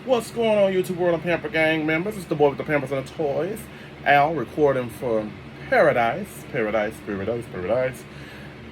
What's going on, YouTube world and Pamper Gang members? It's the boy with the Pampers and the Toys, Al, recording for Paradise.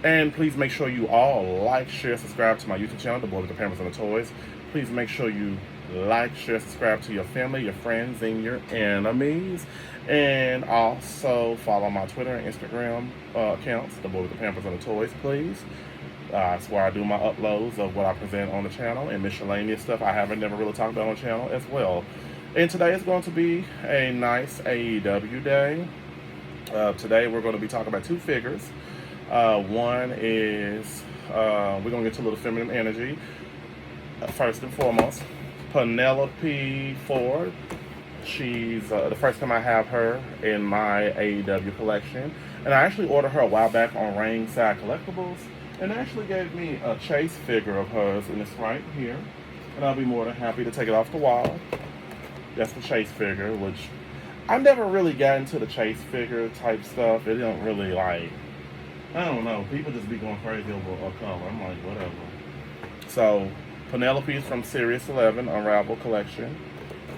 And please make sure you all like, share, subscribe to my YouTube channel, the boy with the Pampers and the Toys. Please make sure you like, share, subscribe to your family, your friends, and your enemies. And also follow my Twitter and Instagram accounts, the boy with the Pampers and the Toys, please. That's where I do my uploads of what I present on the channel and miscellaneous stuff I haven't never really talked about on the channel as well. And today is going to be a nice AEW day. Today we're going to be talking about two figures. One is, we're going to get to a little feminine energy. First and foremost, Penelope Ford. She's the first time I have her in my AEW collection. And I actually ordered her a while back on Ringside Collectibles. And they actually gave me a chase figure of hers, and it's right here. And I'll be more than happy to take it off the wall. That's the chase figure, which I never really got into the chase figure type stuff. It don't really like, I don't know, people just be going crazy over a color. I'm like, whatever. So, Penelope is from Series 11, Unravel Collection.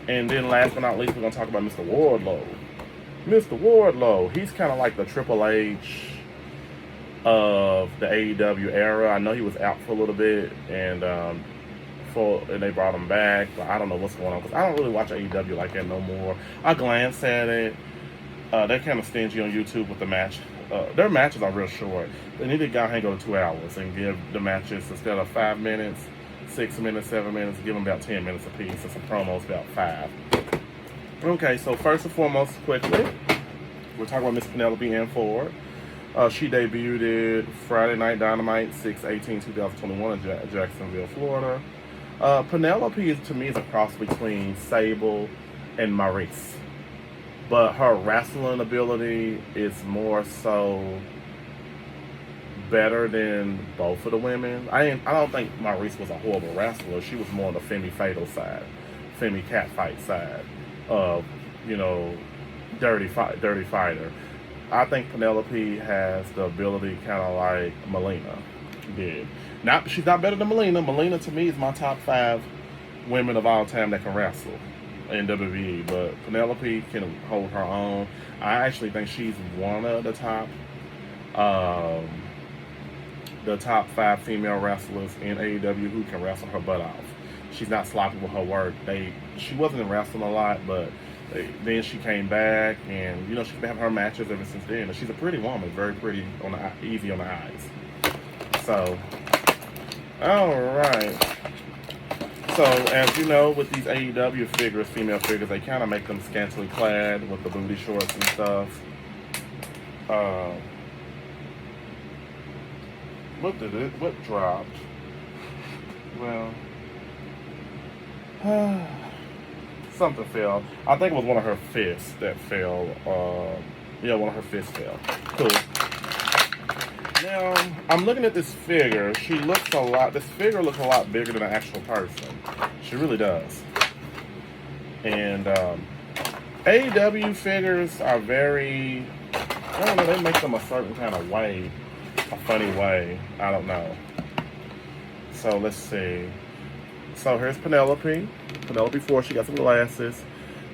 And then last but not least, we're going to talk about Mr. Wardlow. Mr. Wardlow, he's kind of like the Triple H of the AEW era. I know he was out for a little bit, and they brought him back, but I don't know what's going on, because I don't really watch AEW like that no more. I glance at it. They're kind of stingy on YouTube with the match. Their matches are real short. They need to go ahead and go to 2 hours and give the matches, instead of 5 minutes, 6 minutes, 7 minutes, give them about 10 minutes apiece, and some promos about 5. Okay, so first and foremost, quickly, we're talking about Miss Penelope Ann Ford. She debuted Friday Night Dynamite 6/18/2021 in Jacksonville, Florida. Penelope, to me, is a cross between Sable and Maurice. But her wrestling ability is more so better than both of the women. I don't think Maurice was a horrible wrestler. She was more on the Femme Fatal side, Femme Catfight side of, dirty fighter. I think Penelope has the ability kind of like Melina did. She's not better than Melina. Melina, to me, is my top 5 women of all time that can wrestle in WWE. But Penelope can hold her own. I actually think she's one of the top 5 female wrestlers in AEW who can wrestle her butt off. She's not sloppy with her work. She wasn't in wrestling a lot, but then she came back, and she's been having her matches ever since then. And she's a pretty woman, very pretty, easy on the eyes. So, all right. So, as you know, with these AEW figures, female figures, they kind of make them scantily clad with the booty shorts and stuff. What dropped? Well, something fell. I think it was one of her fists that fell. One of her fists fell. Cool. Now, I'm looking at this figure. This figure looks a lot bigger than an actual person. She really does. And AEW figures are very, I don't know, they make them a certain kind of way. A funny way. I don't know. So, let's see. So, here's Penelope. Penelope Ford, she got some glasses.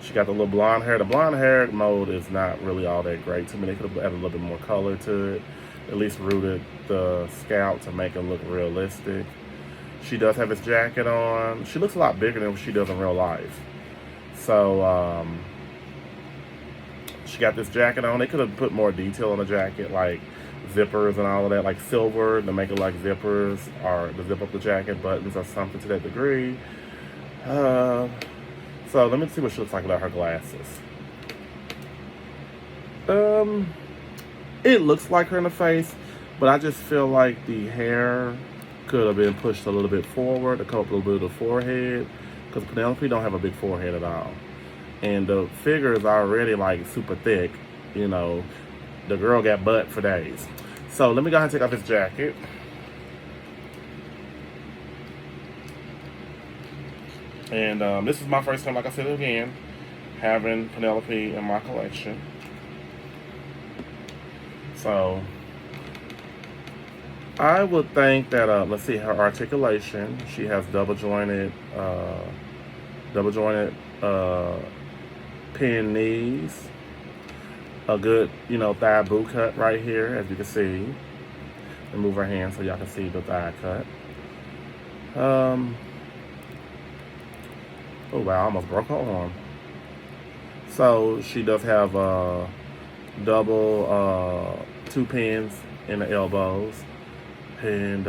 She got the little blonde hair. The blonde hair mode is not really all that great to me. They could have added a little bit more color to it. At least rooted the scalp to make it look realistic. She does have this jacket on. She looks a lot bigger than she does in real life. So, she got this jacket on. They could have put more detail on the jacket, like zippers and all of that, like silver to make it like zippers, or to zip up the jacket buttons or something to that degree. So let me see what she looks like without her glasses. It looks like her in the face, but I just feel like the hair could have been pushed a little bit forward, a couple of bit of the forehead, because Penelope don't have a big forehead at all. And the figure is already like super thick, the girl got butt for days. So let me go ahead and take off this jacket. And this is my first time, like I said again, having Penelope in my collection. So I would think that, let's see, her articulation. She has double jointed double jointed pin knees, a good, thigh boot cut right here, as you can see. And move her hand so y'all can see the thigh cut. Oh wow, I almost broke her arm. So she does have double 2 pins in the elbows, and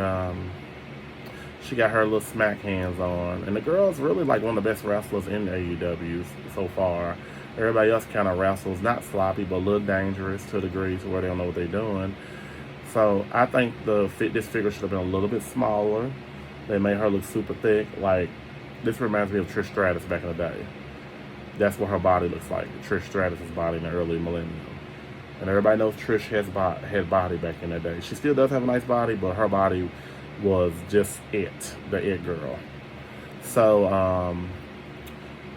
she got her little smack hands on. And the girl's really like one of the best wrestlers in AEW so far. Everybody else kind of wrestles, not sloppy, but a little dangerous to a degree to where they don't know what they're doing. So I think this figure should have been a little bit smaller. They made her look super thick. Like, this reminds me of Trish Stratus back in the day. That's what her body looks like, Trish Stratus' body in the early millennium. And everybody knows Trish had body back in that day. She still does have a nice body, but her body was just the it girl. So,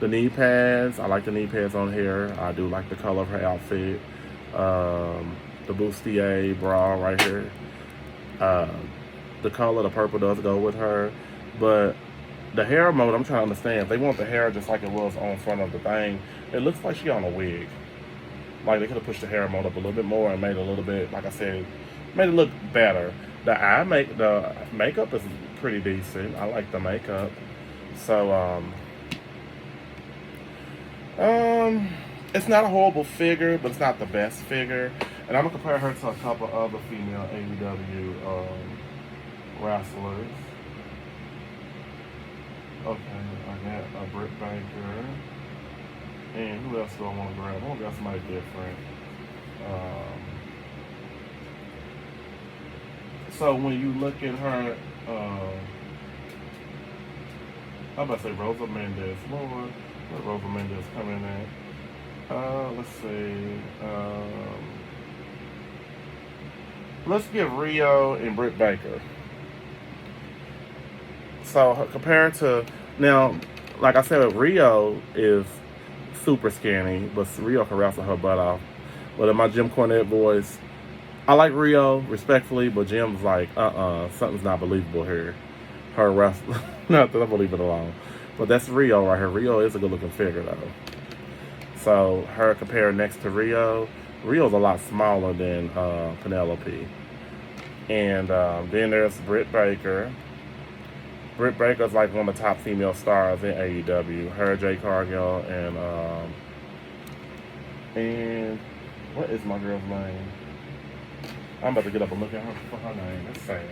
the knee pads, I like the knee pads on here. I do like the color of her outfit. The bustier bra right here. The color, the purple does go with her. But the hair mode, I'm trying to understand. If they want the hair just like it was on front of the thing, it looks like she on a wig. Like, they could have pushed the hair mode up a little bit more and made it a little bit, like I said, made it look better. The makeup is pretty decent. I like the makeup. So, it's not a horrible figure, but it's not the best figure. And I'm going to compare her to a couple other female AEW wrestlers. Okay, I got a Britt Baker. And who else do I want to grab? I want to grab somebody different. So when you look at her, I'm about to say Rosa Mendes. Lord, where Rosa Mendes coming in? Let's see. Let's give Rio and Britt Baker. So compared to, now, like I said, Rio is super skinny, but Rio can wrestle her butt off. But in my Jim Cornette voice, I like Rio, respectfully, but Jim's like, something's not believable here. Her wrestling, not that I believe it alone. But that's Rio right here. Rio is a good looking figure though. So her compared next to Rio, Rio's a lot smaller than Penelope. And then there's Britt Baker. Britt Baker's like one of the top female stars in AEW. Her, Jay Cargill, and what is my girl's name? I'm about to get up and look at her for her name. That's sad.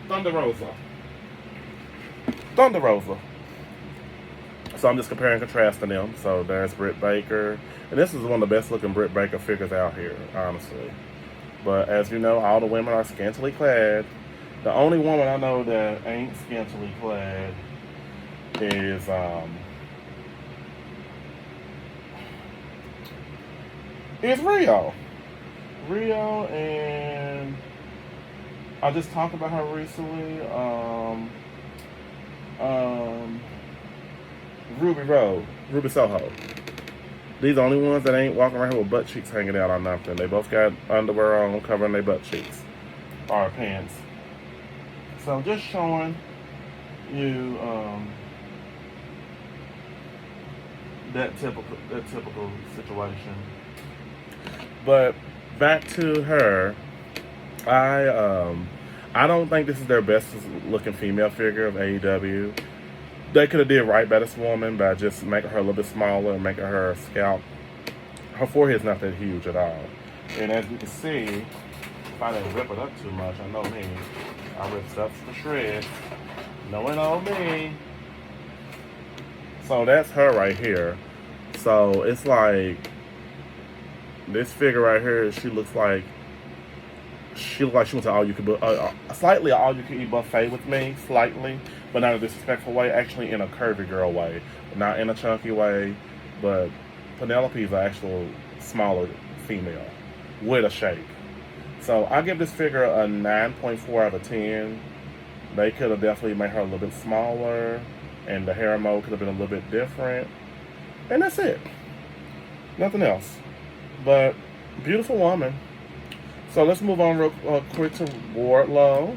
Thunder Rosa. So I'm just comparing and contrasting them. So there's Britt Baker. And this is one of the best looking Britt Baker figures out here, honestly. But as you know, all the women are scantily clad. The only woman I know that ain't scantily clad is Rio. Rio, and I just talked about her recently. Ruby Soho. These are the only ones that ain't walking around here with butt cheeks hanging out or nothing. They both got underwear on covering their butt cheeks or pants. So just showing you that typical situation. But back to her, I don't think this is their best looking female figure of AEW. They could have did right by this woman by just making her a little bit smaller and making her scalp. Her forehead's not that huge at all. And as you can see, if I didn't rip it up too much, I know me. I ripped stuff to shreds. Knowing on me. So that's her right here. So it's like this figure right here. She looks like she went to slightly all you can eat buffet with me, slightly, but not in a disrespectful way. Actually, in a curvy girl way, not in a chunky way. But Penelope is an actual smaller female with a shape. So I give this figure a 9.4 out of 10. They could have definitely made her a little bit smaller, and the hair mode could have been a little bit different. And that's it. Nothing else. But beautiful woman. So let's move on real quick to Wardlow.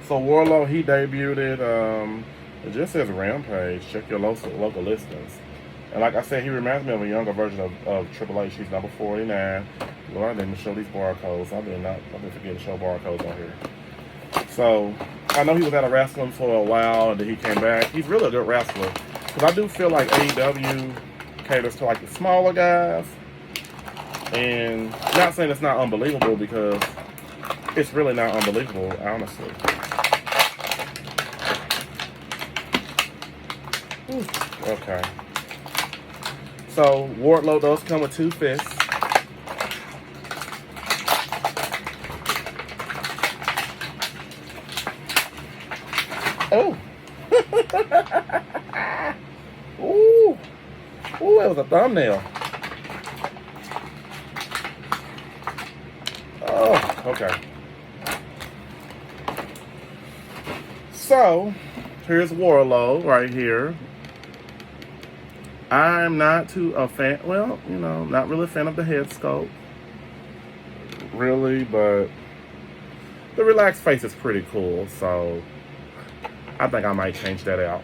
So Wardlow, he debuted. It just says Rampage. Check your local listings. And like I said, he reminds me of a younger version of Triple H. He's number 49. Lord, I didn't show these barcodes. I've been forgetting to show barcodes on here. So I know he was out of wrestling for a while, and then he came back. He's really a good wrestler. Because I do feel like AEW caters to like the smaller guys. And not saying it's not unbelievable, because it's really not unbelievable, honestly. Okay. So Wardlow does come with 2 fists. Oh. Ooh. Ooh, that was a thumbnail. Oh, okay. So, here's Wardlow right here. I'm not too a fan, well, you know, not really a fan of the head sculpt. Really, but the relaxed face is pretty cool, so I think I might change that out.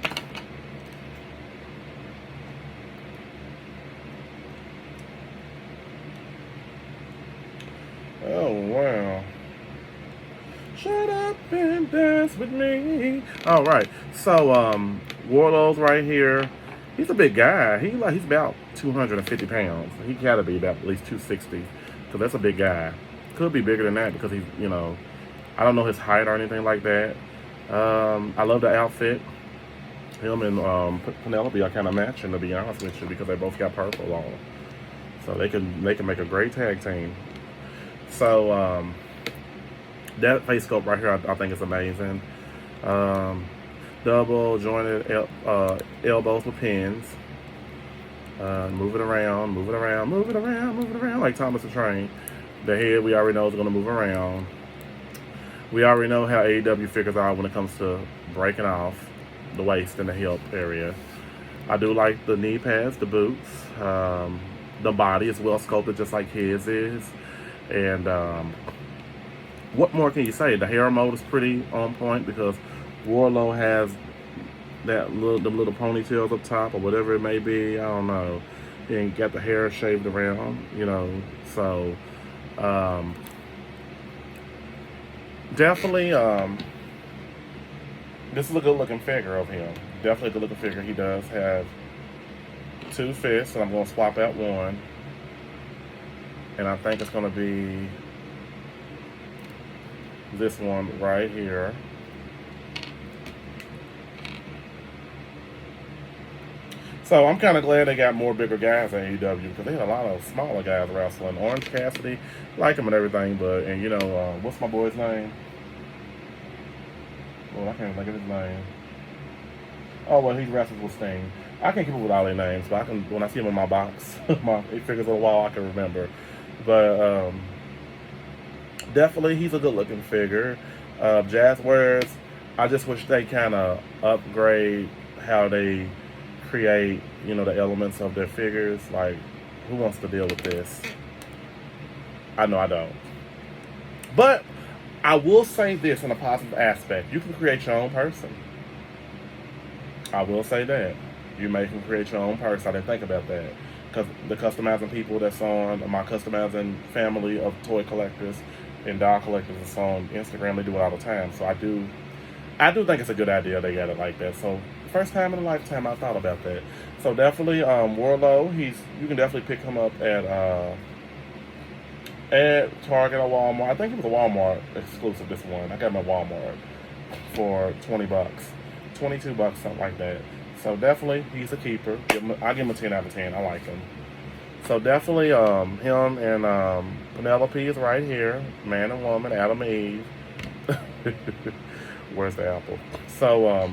Oh, wow. Shut up and dance with me. All right. So, Wardlow's right here. He's a big guy. He's about 250 pounds. He gotta be about at least 260. So that's a big guy. Could be bigger than that because he's, you know, I don't know his height or anything like that. I love the outfit. Him and Penelope are kind of matching, to be honest with you, because they both got purple on. So they can make a great tag team. So that face sculpt right here, I think is amazing. Double jointed elbows with pins. Move it around, move it around, move it around, move it around, like Thomas the Train. The head we already know is going to move around. We already know how AEW figures out when it comes to breaking off the waist and the hip area. I do like the knee pads, the boots. The body is well sculpted just like his is. And what more can you say? The hair mode is pretty on point because Wardlow has them little ponytails up top or whatever it may be. I don't know. He ain't got the hair shaved around, you know. So definitely this is a good looking figure of him. Definitely a good looking figure. He does have 2 fists, and I'm going to swap out one. And I think it's going to be this one right here. So I'm kind of glad they got more bigger guys at AEW because they had a lot of smaller guys wrestling. Orange Cassidy, like him and everything, but, and you know, what's my boy's name? Well, I can't think of his name. Oh, well, he's wrestling with Sting. I can't keep up with all their names, but I can, when I see them in my box, my figures on the wall, I can remember. But definitely, he's a good-looking figure. Jazzwares, I just wish they kind of upgrade how they create, you know, the elements of their figures. Like, who wants to deal with this? I know I don't. But I will say this in a positive aspect. You can create your own person. I will say that. You can create your own person. I didn't think about that. Because the customizing people that's on my customizing family of toy collectors and doll collectors that's on Instagram, they do it all the time. So I do think it's a good idea they got it like that. So first time in a lifetime I thought about that. So definitely Wardlow, you can definitely pick him up at Target or Walmart. I think it was a Walmart exclusive, this one. I got him at Walmart for $20. $22, something like that. So definitely he's a keeper. I give him a 10 out of 10. I like him. So definitely him and Penelope is right here. Man and woman, Adam and Eve. Where's the apple? So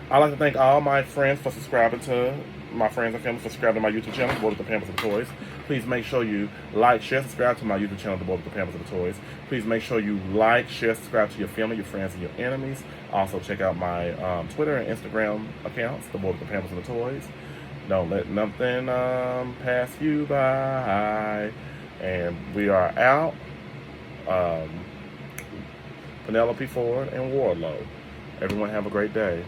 I'd like to thank all my friends for subscribing to my friends and family for subscribing to my YouTube channel, The Boy with the Pampers and the Toys. Please make sure you like, share, subscribe to my YouTube channel, The Boy with the Pampers and the Toys. Please make sure you like, share, subscribe to your family, your friends, and your enemies. Also check out my Twitter and Instagram accounts, The Boy with the Pampers and the Toys. Don't let nothing pass you by. And we are out. Penelope Ford, and Wardlow. Everyone have a great day.